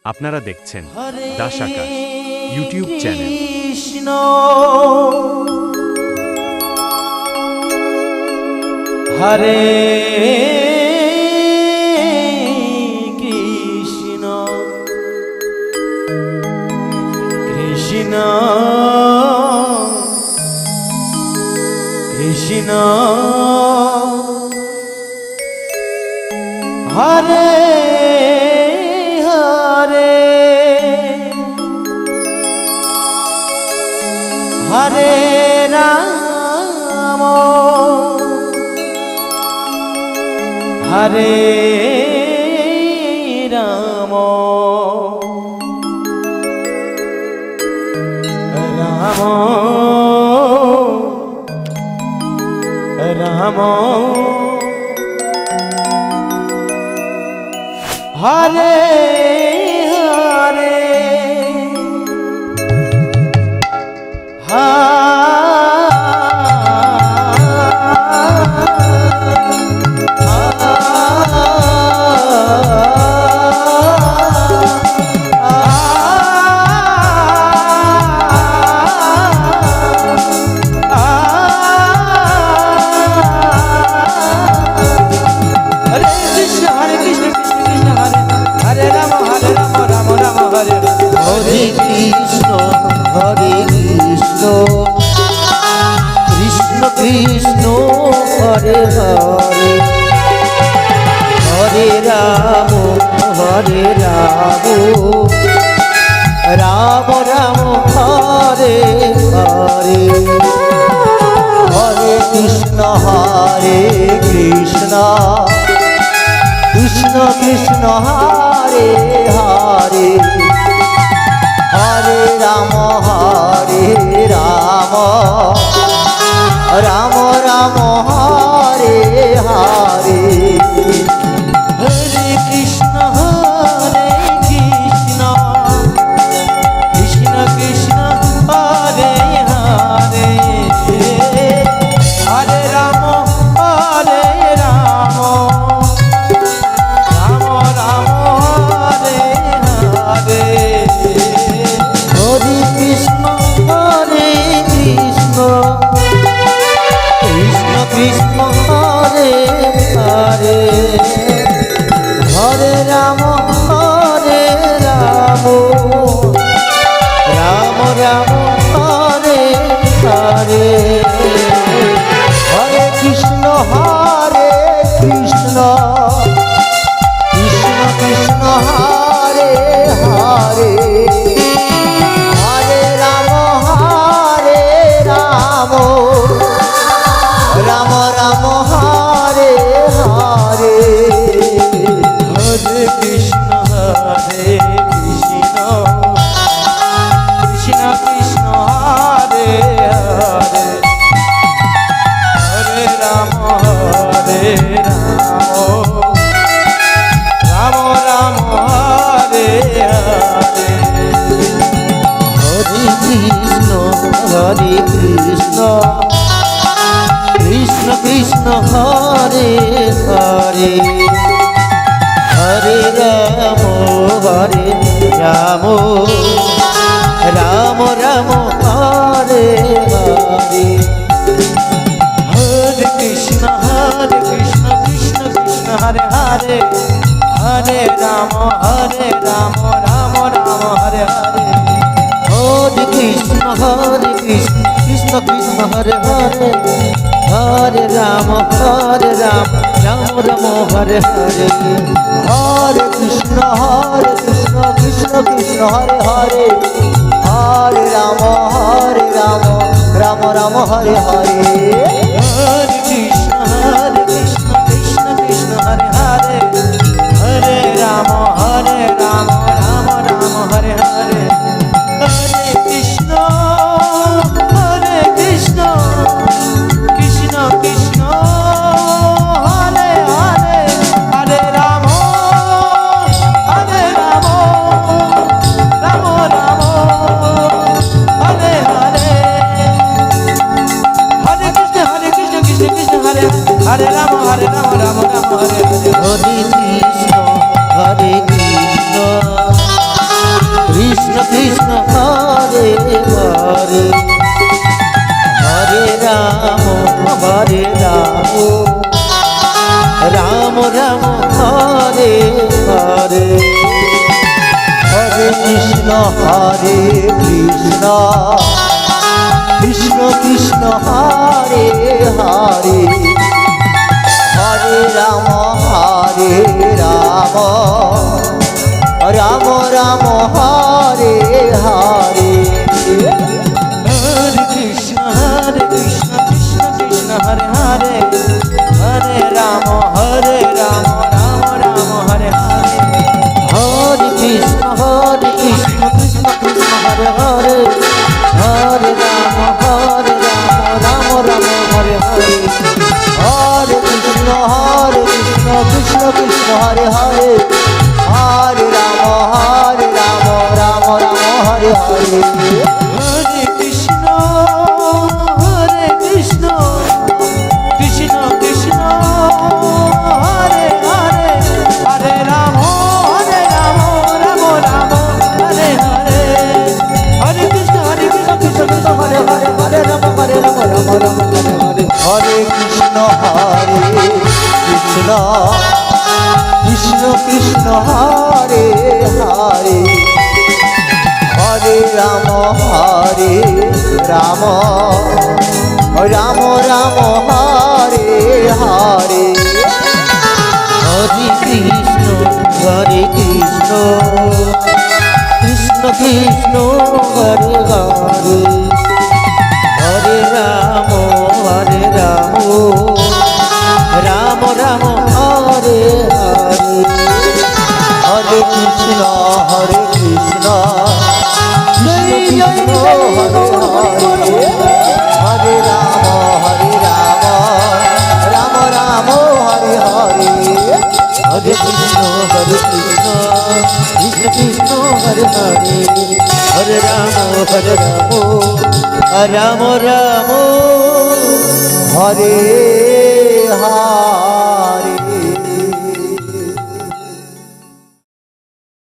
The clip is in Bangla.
আপনারা দেখছেন দাস আকাশ ইউটিউব চ্যানেল। কৃষ্ণ হরে কৃষ্ণ কৃষ্ণ কৃষ্ণ হরে হরে হরে রাম হরে রাম রাম রাম হরে হরে কৃষ্ণ হরে হরে হরে রাম রাম রাম হরে হরে হরে কৃষ্ণ কৃষ্ণ কৃষ্ণ হরে হরে হরে রাম রাম রাম হরে হরে হরে কৃষ্ণ কৃষ্ণ কৃষ্ণ হরে হরে হরে রাম রাম রাম হরে হরে হরে কৃষ্ণ কৃষ্ণ হরে হরে হরে রাম রাম রাম হরে হরে হরে কৃষ্ণ কৃষ্ণ কৃষ্ণ হরে হরে হরে রাম রাম রাম হরে হরে হরে কৃষ্ণ কৃষ্ণ কৃষ্ণ হরে হরে হরে রাম রাম রাম হরে হরে হরে কৃষ্ণ কৃষ্ণ কৃষ্ণ হরে হরে হরে রাম রাম রাম হরে হরে হরে কৃষ্ণ কৃষ্ণ কৃষ্ণ হরে হরে হরে রাম রাম রাম হরে হরে হরে কৃষ্ণ কৃষ্ণ কৃষ্ণ হরে হরে হরে রাম রাম রাম হরে হরে হরে কৃষ্ণ কৃষ্ণ কৃষ্ণ হরে হরে হরে রাম রাম রাম হরে হরে হরে কৃষ্ণ কৃষ্ণ কৃষ্ণ হরে হরে হরে রাম রাম রাম হরে হরে হরে কৃষ্ণ কৃষ্ণ কৃষ্ণ হরে হরে হরে রাম রাম রাম হরে হরে হরে কৃষ্ণ কৃষ্ণ কৃষ্ণ হরে রাম রাম রাম হরে হরে হরে কৃষ্ণ কৃষ্ণ হরে Krishna Krishna Krishna Hare Hare Hare Ram Ram Ram Hare Hare Hare Krishna Krishna Krishna Hare Hare Hare Rama Rama Rama Hare Hare হরে Krishna Krishna Krishna Hare Hare Hare Ram Ram Ram Hare Hare Hare Krishna Krishna Krishna Hare Hare Hare Ram Ram Ram Hare Hare Hare Krishna Krishna Krishna Hare Hare Hare Rama Rama Rama Hare Hare Hare Krishna Krishna Krishna Hare Hare Hare Rama Rama Rama Hare Hare হরে কৃষ্ণ কৃষ্ণ কৃষ্ণ কৃষ্ণ হরে হরে হরে রাম রাম রাম রাম হরে হরে হরে কৃষ্ণ কৃষ্ণ কৃষ্ণ হরে হরে হরে রাম রাম রাম হরে হরে হরে কৃষ্ণ কৃষ্ণ কৃষ্ণ হরে হরে হরে রাম রাম রাম হরে হরে হরে কৃষ্ণ কৃষ্ণ কৃষ্ণ হরে হরে হরে রাম রাম রাম হরে হরে